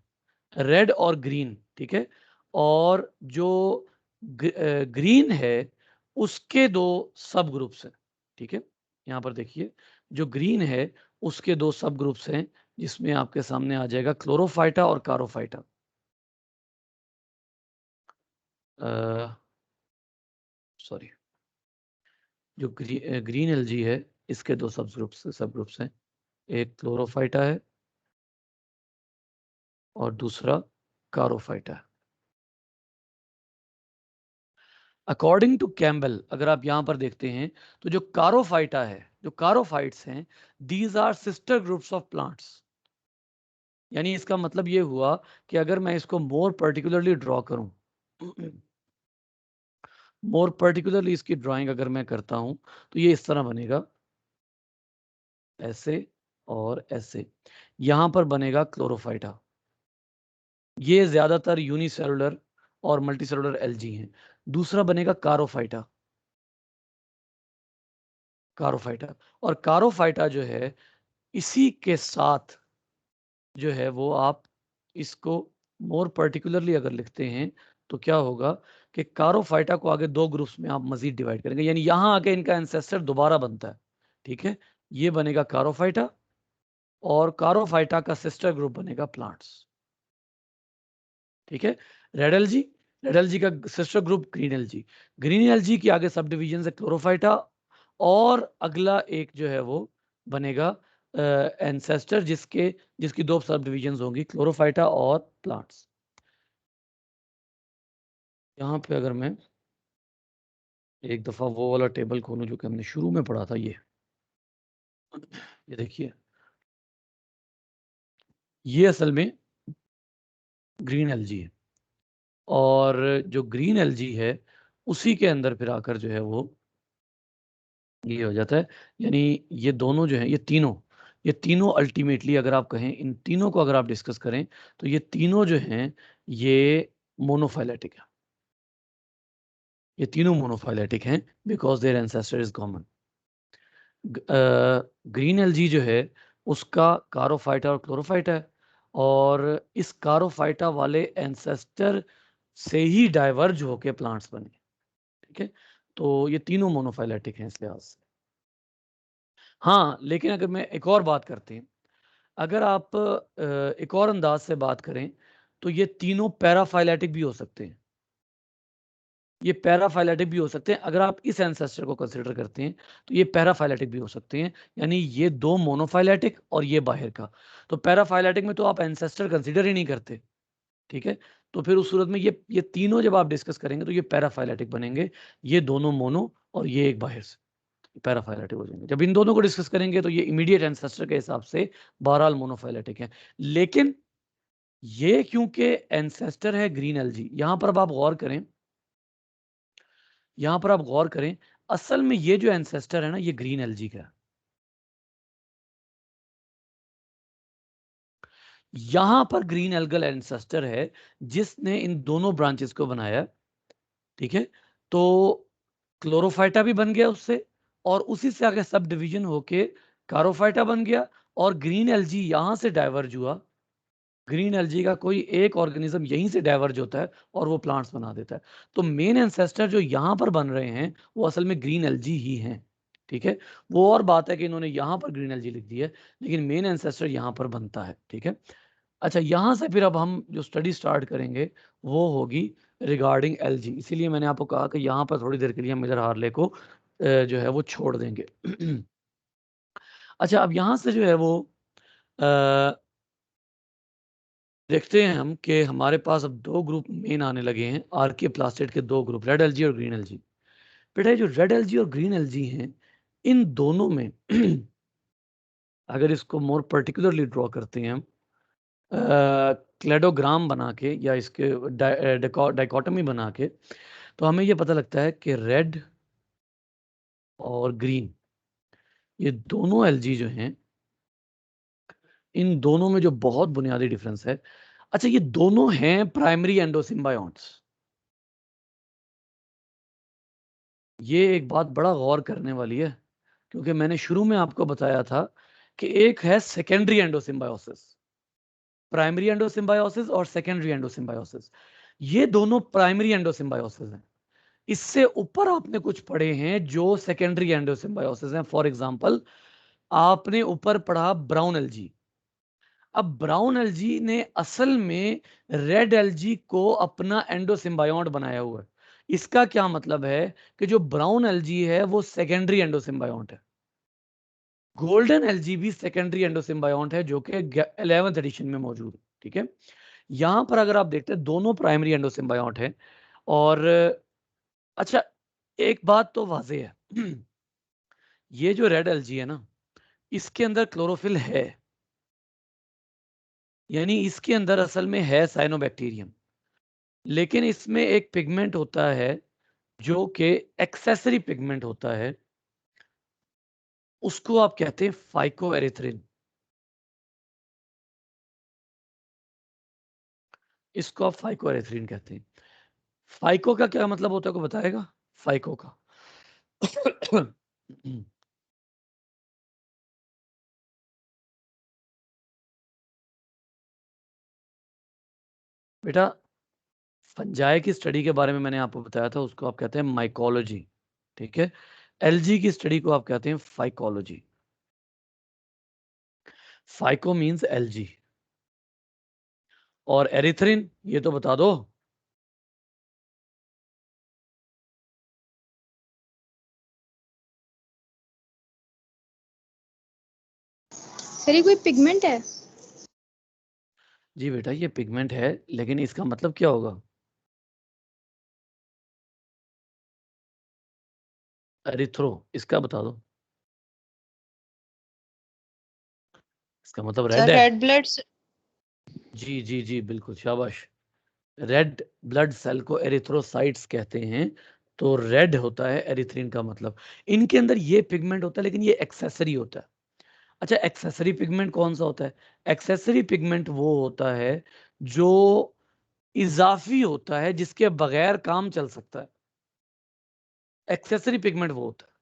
रेड और ग्रीन, ठीक है? और जो ग्रीन है उसके 2 सब ग्रुप्स हैं, ठीक है? यहाँ पर देखिए, जो ग्रीन है उसके 2 सब ग्रुप्स हैं, जिसमें आपके सामने आ जाएगा क्लोरोफाइटा और कारोफाइटा। सॉरी, जो ग्रीन एल्गी है इसके 2 सब ग्रुप्स हैं, एक क्लोरोफाइटा है और दूसरा कारोफाइटा है। अकॉर्डिंग टू कैम्बल, अगर आप यहाँ पर देखते हैं तो जो कारोफाइटा है, जो कारोफाइट्स हैं, these are sister groups of plants. यानी इसका मतलब ये हुआ कि अगर मैं इसको मोर पर्टिकुलरली ड्रॉ करूं, मोर पर्टिकुलरली इसकी ड्राइंग अगर मैं करता हूं तो ये इस तरह बनेगा, ऐसे और ऐसे। यहां पर बनेगा क्लोरोफाइटा। ये ज्यादातर यूनिसेलुलर और मल्टीसेलुलर एल्गी हैं। दूसरा बनेगा कारोफाइटा, कारोफाइटा, और कारोफाइटा जो है इसी के साथ जो है वो आप इसको मोर पर्टिकुलरली अगर लिखते हैं तो क्या होगा कि कारोफाइटा को आगे 2 ग्रुप्स में आप मजीद डिवाइड करेंगे, यानी यहां आके इनका एंसेस्टर दोबारा बनता है। ठीक है, ये बनेगा कारोफाइटा और कारोफाइटा का सिस्टर ग्रुप बनेगा प्लांट्स। ठीक है, रेड एल्जी, रेड एल्जी का sister group green algae, green algae की आगे सब डिवीजन है क्लोरोफाइटा और अगला एक जो है वो बनेगा एंसेस्टर जिसकी 2 सब डिवीजन होंगी क्लोरोफाइटा और प्लांट्स। यहाँ पे अगर मैं एक दफा वो वाला टेबल खोलूं जो कि हमने शुरू में पढ़ा था, ये देखिए, ये असल में ग्रीन एल्जी है और जो ग्रीन एल्जी है उसी के अंदर फिर आकर जो है वो ये हो जाता है, यानी ये दोनों जो है ये तीनों अल्टीमेटली अगर आप कहें, इन तीनों को अगर आप डिस्कस करें तो ये तीनों जो हैं ये मोनोफाइलेटिक है, ये तीनों मोनोफाइलेटिक हैं because their ancestor is common. Green algae जो है उसका कारोफाइटा और क्लोरोफाइटा है और इस कारोफाइटा वाले एंसेस्टर से ही डाइवर्ज होके प्लांट्स बने। ठीक है, तो ये तीनों मोनोफाइलेटिक हैं इस लिहाज से। हाँ, लेकिन अगर मैं एक और बात करते हैं, अगर आप एक और अंदाज से बात करें तो ये तीनों पैराफाइलेटिक भी हो सकते हैं, ये पैराफाइलेटिक भी हो सकते हैं। अगर आप इस एंसेस्टर को कंसीडर करते हैं तो ये पैराफाइलेटिक भी हो सकते हैं, यानी ये 2 मोनोफाइलेटिक और ये बाहर का। तो पैराफाइलेटिक में तो आप एंसेस्टर कंसीडर ही नहीं करते। ठीक है, तो फिर उस सूरत में ये तीनों जब आप डिस्कस करेंगे तो ये पैराफाइलेटिक बनेंगे, ये दोनों मोनो और ये एक बाहर से पैराफाइलेटिक हो जाएंगे। जब इन दोनों को डिस्कस करेंगे तो ये इमीडिएट एंसेस्टर के हिसाब से बहरहाल मोनोफाइलेटिक है। लेकिन ये क्योंकि एंसेस्टर है ग्रीन एल्जी, यहां पर अब आप गौर करें, यहां पर आप गौर करें, असल में ये जो एंसेस्टर है ना ये ग्रीन एल्जी का है। यहां पर ग्रीन एल्गल एंसेस्टर है जिसने इन दोनों ब्रांचेस को बनाया। ठीक है, तो क्लोरोफाइटा भी बन गया उससे और उसी से आगे सब डिवीजन होके कारोफाइटा बन गया और ग्रीन एल्जी यहां से डाइवर्ज हुआ। ग्रीन एल्गी का कोई एक ऑर्गेनिज्म यहीं से डाइवर्ज होता है और वो प्लांट्स बना देता है। तो मेन एंसेस्टर जो यहाँ पर बन रहे हैं वो असल में ग्रीन एल्गी ही हैं। ठीक है, वो और बात है कि इन्होंने यहाँ पर ग्रीन एल्गी लिख दी है, लेकिन मेन एंसेस्टर यहाँ पर बनता है। ठीक है, अच्छा, यहाँ से फिर अब हम जो स्टडी स्टार्ट करेंगे वो होगी रिगार्डिंग एल्गी। इसीलिए मैंने आपको कहा कि यहाँ पर थोड़ी देर के लिए मिलर हार्ले को जो है वो छोड़ देंगे। अच्छा, अब यहाँ से जो है वो देखते हैं हम कि हमारे पास अब 2 ग्रुप मेन आने लगे हैं, आर्के प्लास्टिड के 2 ग्रुप, रेड एल्जी और ग्रीन एल्जी। बेटा, जो रेड एल्जी और ग्रीन एल्जी हैं इन दोनों में अगर इसको मोर पर्टिकुलरली ड्रॉ करते हैं हम क्लेडोग्राम बना के या इसके डाइकोटमी बना के, तो हमें ये पता लगता है कि रेड और ग्रीन ये दोनों एल्जी जो हैं, इन दोनों में जो बहुत बुनियादी डिफरेंस है, अच्छा, ये दोनों हैं प्राइमरी एंडोसिम्बायोट्स। ये एक बात बड़ा गौर करने वाली है, क्योंकि मैंने शुरू में आपको बताया था कि एक है सेकेंडरी एंडोसिम्बायोसिस, प्राइमरी एंडोसिम्बायोसिस और सेकेंडरी एंडोसिम्बायोसिस। ये दोनों प्राइमरी एंडोसिम्बायोसिस हैं। इससे ऊपर आपने कुछ पढ़े हैं जो सेकेंडरी एंडोसिम्बायोसिस हैं। फॉर एग्जांपल, आपने ऊपर पढ़ा ब्राउन एल्जी। अब ब्राउन एल्जी ने असल में रेड एल्जी को अपना एंडोसिम्बायोट बनाया हुआ है। इसका क्या मतलब है कि जो ब्राउन एल्जी है वो सेकेंडरी एंडोसिम्बायोट है। गोल्डन एल्जी भी सेकेंडरी एंडोसिम्बायोट है जो कि 11th एडिशन में मौजूद है। ठीक है, यहां पर अगर आप देखते हैं दोनों प्राइमरी एंडोसिम्बायोट है। और अच्छा, एक बात तो वाजे है, ये जो रेड एल्जी है ना इसके अंदर क्लोरोफिल है, यानी इसके अंदर असल में है साइनोबैक्टीरियम, लेकिन इसमें एक पिगमेंट होता है जो कि एक्सेसरी पिगमेंट होता है, उसको आप कहते हैं फाइकोएरिथ्रिन। इसको आप फाइकोएरिथ्रिन कहते हैं। फाइको का क्या मतलब होता है को बताएगा? फाइको का बेटा फंजाई की स्टडी के बारे में मैंने आपको बताया था, उसको आप कहते हैं माइकोलॉजी, ठीक है। एलजी की स्टडी को आप कहते हैं फाइकोलॉजी। Phyco means LG. और एरिथ्रिन ये तो बता दो। सर ये कोई पिगमेंट है? जी बेटा ये पिगमेंट है, लेकिन इसका मतलब क्या होगा? एरिथ्रो, इसका बता दो। इसका मतलब रेड सर है। Red blood. जी जी जी बिल्कुल, शाबाश। रेड ब्लड सेल को एरिथ्रोसाइट्स कहते हैं। तो रेड होता है एरिथ्रिन का मतलब। इनके अंदर ये पिगमेंट होता है, लेकिन ये एक्सेसरी होता है। अच्छा, एक्सेसरी पिगमेंट कौन सा होता है? एक्सेसरी पिगमेंट वो होता है जो इजाफी होता है, जिसके बगैर काम चल सकता है। एक्सेसरी पिगमेंट वो होता है।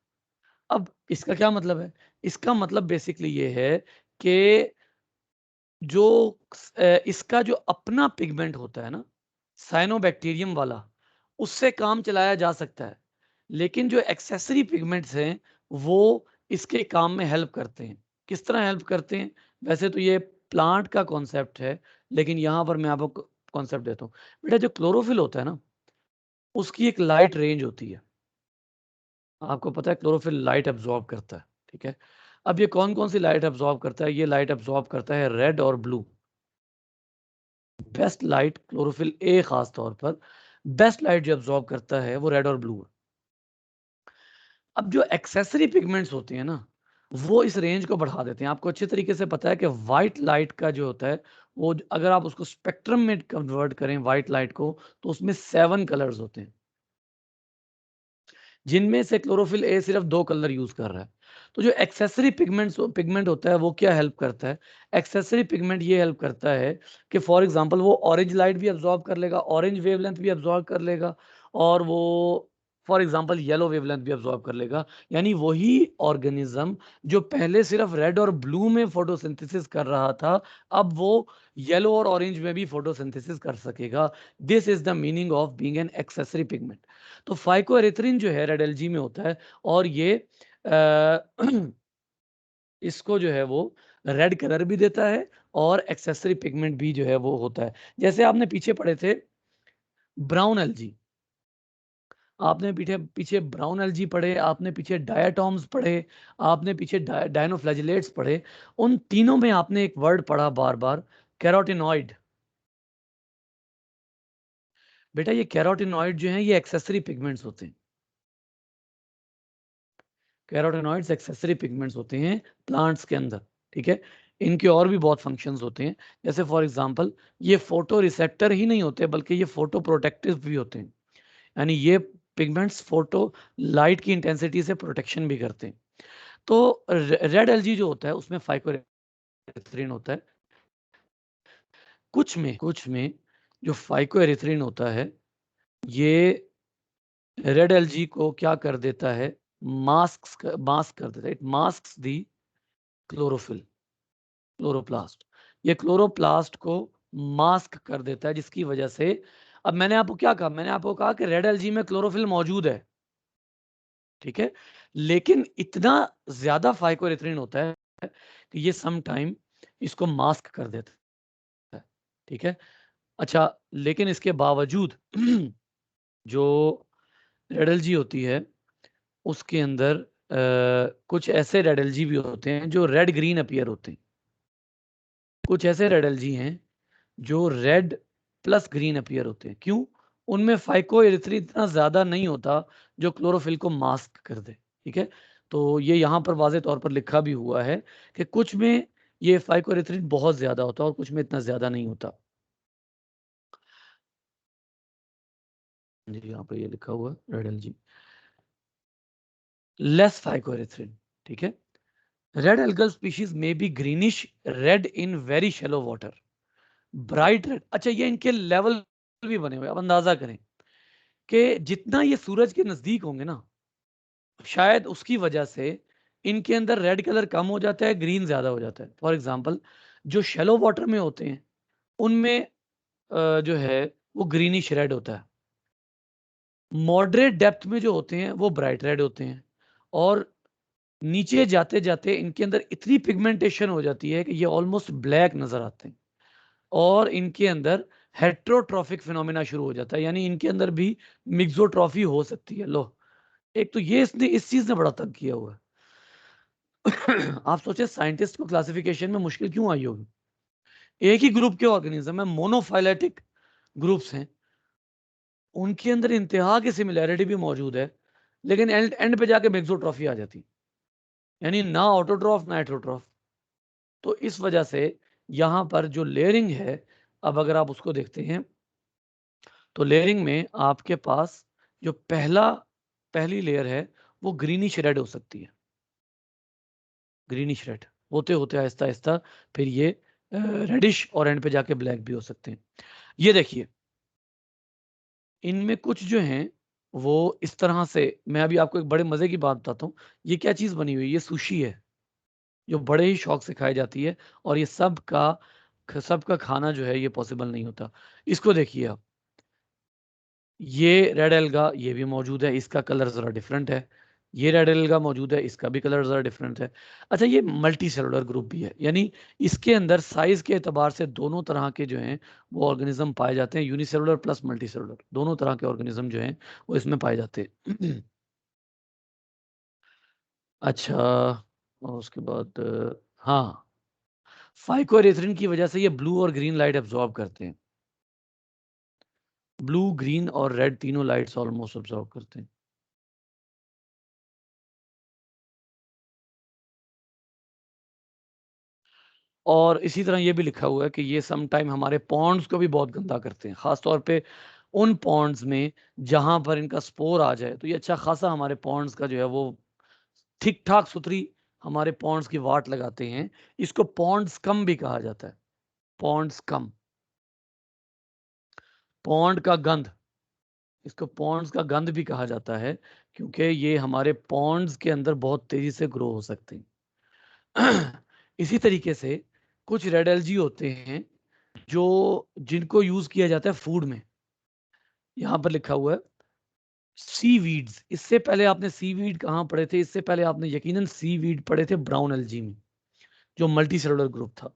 अब इसका क्या मतलब है? इसका मतलब बेसिकली ये है कि जो इसका जो अपना पिगमेंट होता है ना, साइनोबैक्टीरियम वाला, उससे काम चलाया जा सकता है। लेकिन जो एक्सेसरी पिगमेंट्स हैं वो इसके काम में हेल्प करते हैं। किस तरह हेल्प करते हैं? वैसे तो ये प्लांट का कॉन्सेप्ट है, लेकिन यहां पर मैं आपको कॉन्सेप्ट देता हूँ। बेटा जो क्लोरोफिल होता है ना, उसकी एक लाइट रेंज होती है। आपको पता है क्लोरोफिल लाइट एब्जॉर्ब करता है, ठीक है। अब ये कौन कौन सी लाइट एब्जॉर्ब करता है? ये लाइट एब्जॉर्ब करता है रेड और blue. Best light chlorophyll A खास तौर पर बेस्ट लाइट जो एब्जॉर्ब करता है वो रेड और ब्लू है। अब जो एक्सेसरी पिगमेंट्स होते हैं ना, वो इस रेंज को बढ़ा देते हैं। आपको अच्छे तरीके से पता है कि व्हाइट लाइट का जो होता है, वो अगर आप उसको स्पेक्ट्रम में कन्वर्ट करें व्हाइट लाइट को, तो उसमें 7 कलर्स होते हैं, जिनमें से क्लोरोफिल ए सिर्फ 2 कलर यूज कर रहा है। तो जो एक्सेसरी पिगमेंट होता है वो क्या हेल्प करता है? एक्सेसरी पिगमेंट ये हेल्प करता है कि फॉर एग्जांपल वो ऑरेंज लाइट भी एब्जॉर्ब कर लेगा, ऑरेंज वेवलेंथ भी एब्जॉर्ब कर लेगा, और वो फॉर एग्जांपल येलो वेवलेंथ भी एब्जॉर्ब कर लेगा। यानी वही ऑर्गेनिज्म जो पहले सिर्फ रेड और ब्लू में फोटोसिंथेसिस कर रहा था, अब वो येलो और ऑरेंज में भी फोटोसिंथेसिस कर सकेगा। This is the meaning of being an accessory pigment. तो फाइकोएरिथ्रिन जो है रेड एलजी में होता है, और ये इसको जो है वो रेड कलर भी देता है, और एक्सेसरी पिगमेंट भी जो है वो होता है। जैसे आपने पीछे पढ़े थे ब्राउन एलजी, आपने पीछे पीछे ब्राउन एलजी पढ़े, आपने पीछे डायटॉम्स पढ़े, आपने पीछे डायनोफ्लैजिलेट्स पढ़े। उन तीनों में आपने एक वर्ड पढ़ा बार बार, कैरोटिनॉइड। बेटा ये कैरोटिनॉइड जो है ये एक्सेसरी पिगमेंट्स होते हैं। कैरोटिनॉइड्स एक्सेसरी पिगमेंट्स होते हैं प्लांट्स के अंदर, ठीक है। इनके और भी बहुत फंक्शंस होते हैं। जैसे फॉर एग्जांपल ये फोटो रिसेप्टर ही नहीं होते, बल्कि ये फोटो प्रोटेक्टिव भी होते हैं। यानी ये पिगमेंट्स फोटो लाइट की इंटेंसिटी से प्रोटेक्शन भी करते हैं। तो रेड एलजी जो होता है उसमें फाइकोएरिथ्रिन होता है। कुछ में जो फाइकोएरिथ्रिन होता है, ये रेड एलजी को क्या कर देता है? मास्क कर देता है। It masks the chlorophyll, chloroplast. ये क्लोरोप्लास्ट को मास्क कर देता है, जिसकी वजह से, अब मैंने आपको क्या कहा? मैंने आपको कहा कि रेड एलजी में क्लोरोफिल मौजूद है, ठीक है, लेकिन इतना ज्यादा फाइकोएरिथ्रिन होता है कि ये सम टाइम इसको मास्क कर देता है, ठीक है। अच्छा, लेकिन इसके बावजूद जो रेड एलजी होती है उसके अंदर कुछ ऐसे रेड एलजी भी होते हैं जो रेड ग्रीन अपीयर होते हैं। कुछ ऐसे रेड एलजी हैं जो रेड प्लस ग्रीन अपीयर होते हैं। क्यों? उनमें फाइकोएरिथ्रिन इतना ज्यादा नहीं होता जो क्लोरोफिल को मास्क कर दे, ठीक है। तो ये यहाँ पर वाज़ेह तौर पर लिखा भी हुआ है कि कुछ में ये फाइकोएरिथ्रिन बहुत ज्यादा होता है और कुछ में इतना ज्यादा नहीं होता। जी यहाँ पर ये लिखा हुआ है रेड एलजी लेस फाइकोएरिथ्रिन, ठीक है। रेड एल्गल स्पीशीज में be greenish red in very shallow water, bright red. अच्छा, ये इनके लेवल भी बने हुए, अब अंदाजा करें कि जितना ये सूरज के नजदीक होंगे ना, शायद उसकी वजह से इनके अंदर रेड कलर कम हो जाता है, ग्रीन ज्यादा हो जाता है। फॉर एग्जाम्पल जो शेलो वाटर में होते हैं उनमें जो है वो ग्रीनिश रेड होता है। मॉडरेट डेप्थ में जो होते हैं वो ब्राइट रेड होते हैं, और नीचे जाते जाते इनके अंदर इतनी पिगमेंटेशन हो जाती है कि ये ऑलमोस्ट ब्लैक नजर आते हैं, और इनके अंदर हेट्रोट्रॉफिक फिनोमेना शुरू हो जाता है, यानी इनके अंदर भी मिक्सोट्रॉफी हो सकती है। लो, एक तो ये इसने इस चीज ने बड़ा तंग किया हुआ है। आप सोचे साइंटिस्ट को क्लासिफिकेशन में मुश्किल क्यों आई होगी। एक ही ग्रुप के ऑर्गेनिज्म है, मोनोफाइलेटिक ग्रुप्स हैं, उनके अंदर इंतहा की सिमिलैरिटी भी मौजूद है, लेकिन एंड पे जाके मिक्सोट्रॉफी आ जाती, यानी ना ऑटोट्रॉफ ना हेट्रोट्रॉफ। तो इस वजह से यहां पर जो लेयरिंग है, अब अगर आप उसको देखते हैं तो लेयरिंग में आपके पास जो पहली लेयर है वो ग्रीनिश रेड हो सकती है। ग्रीनिश रेड होते होते आहिस्ता आहिस्ता फिर ये रेडिश और एंड पे जाके ब्लैक भी हो सकते हैं। ये देखिए, इनमें कुछ जो हैं वो इस तरह से, मैं अभी आपको एक बड़े मजे की बात बताता हूँ। ये क्या चीज बनी हुई है, ये सुशी है, जो बड़े ही शौक से खाई जाती है, और ये सबका खाना जो है ये पॉसिबल नहीं होता। इसको देखिए आप, ये रेड एल्गा ये भी मौजूद है, इसका कलर जरा डिफरेंट है। ये रेड एल्गा मौजूद है, इसका भी कलर जरा डिफरेंट है। अच्छा, ये मल्टी सेलुलर ग्रुप भी है, यानी इसके अंदर साइज के एतबार से दोनों तरह के जो हैं वो ऑर्गेनिज्म पाए जाते हैं। यूनिसेलुलर प्लस मल्टी सेलुलर दोनों तरह के ऑर्गेनिज्म जो हैं वो इसमें पाए जाते हैं। अच्छा, और उसके बाद हाँ, फाइकोएरिथ्रिन की वजह से ये ब्लू और ग्रीन लाइट एब्जॉर्ब करते हैं। ब्लू, ग्रीन और रेड तीनों लाइट्स ऑलमोस्ट एब्जॉर्ब करते हैं। और इसी तरह ये भी लिखा हुआ है कि ये सम टाइम हमारे पॉन्ड्स को भी बहुत गंदा करते हैं, खासतौर पे उन पॉन्ड्स में जहां पर इनका स्पोर आ जाए। तो ये अच्छा खासा हमारे पॉन्ड्स का जो है वो ठीक ठाक सुथरी हमारे पॉन्ड्स की वाट लगाते हैं। इसको पॉन्ड्स कम भी कहा जाता है, पॉन्ड्स कम, पॉन्ड का गंध, इसको पॉन्ड्स का गंध भी कहा जाता है, क्योंकि ये हमारे पॉन्ड्स के अंदर बहुत तेजी से ग्रो हो सकते हैं। इसी तरीके से कुछ रेड एल्गी होते हैं जो जिनको यूज किया जाता है फूड में। यहां पर लिखा हुआ है सी वीड्स। इससे पहले आपने सी वीड कहां पढ़े थे, इससे पहले आपने यकीनन सी वीड पढ़े थे ब्राउन एल्गी में, जो मल्टी सेलुलर ग्रुप था।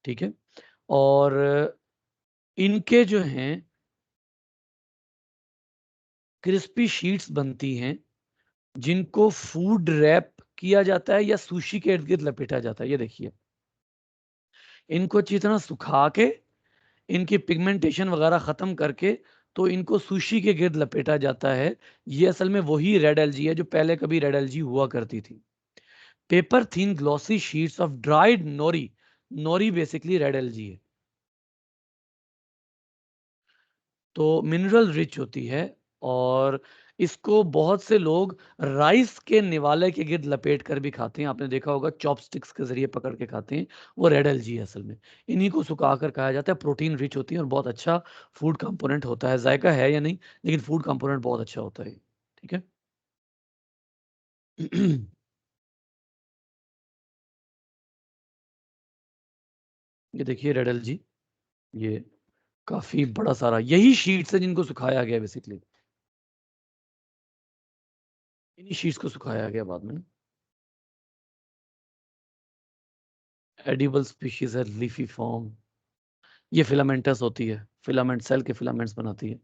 ठीक है, और इनके जो हैं क्रिस्पी शीट्स बनती हैं, जिनको फूड रैप किया जाता है या सुशी के इर्द गिर्द लपेटा जाता है। ये देखिए, इनको अच्छी तरह सुखा के इनकी पिगमेंटेशन वगैरह खत्म करके तो इनको सुशी के गिर्द लपेटा जाता है। ये असल में वही रेड एल्गी है जो पहले कभी रेड एल्गी हुआ करती थी। Paper thin glossy sheets of dried nori, nori basically red algae है, तो मिनरल रिच होती है, और इसको बहुत से लोग राइस के निवाले के गिर्द लपेट कर भी खाते हैं। आपने देखा होगा चॉपस्टिक्स के जरिए पकड़ के खाते हैं, वो रेड एल्गी है असल में। इन्हीं को सुखा कर खाया जाता है, प्रोटीन रिच होती है और बहुत अच्छा फूड कंपोनेंट होता है। जायका है या नहीं, लेकिन फूड कंपोनेंट बहुत अच्छा होता है। ठीक है। ये देखिए रेड एल्गी, ये काफी बड़ा सारा यही शीट्स है जिनको सुखाया गया बेसिकली, इन्हीं शीट्स को सुखाया गया बाद में। एडिबल स्पीशीज है, लीफी फॉर्म। ये फिलामेंटस होती है, फिलामेंट सेल के फिलामेंट्स बनाती है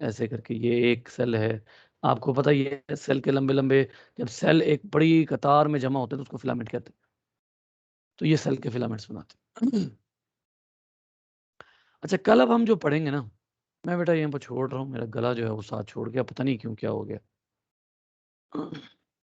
ऐसे करके। ये एक सेल है, आपको पता ही है सेल के लंबे लंबे, जब सेल एक बड़ी कतार में जमा होते हैं तो उसको फिलामेंट कहते हैं। तो ये सेल के फिलामेंट्स बनाते हैं। अच्छा, कल अब हम जो पढ़ेंगे ना, मैं बेटा यहाँ पर छोड़ रहा हूँ, मेरा गला जो है वो साथ छोड़ गया, पता नहीं क्यों क्या हो गया।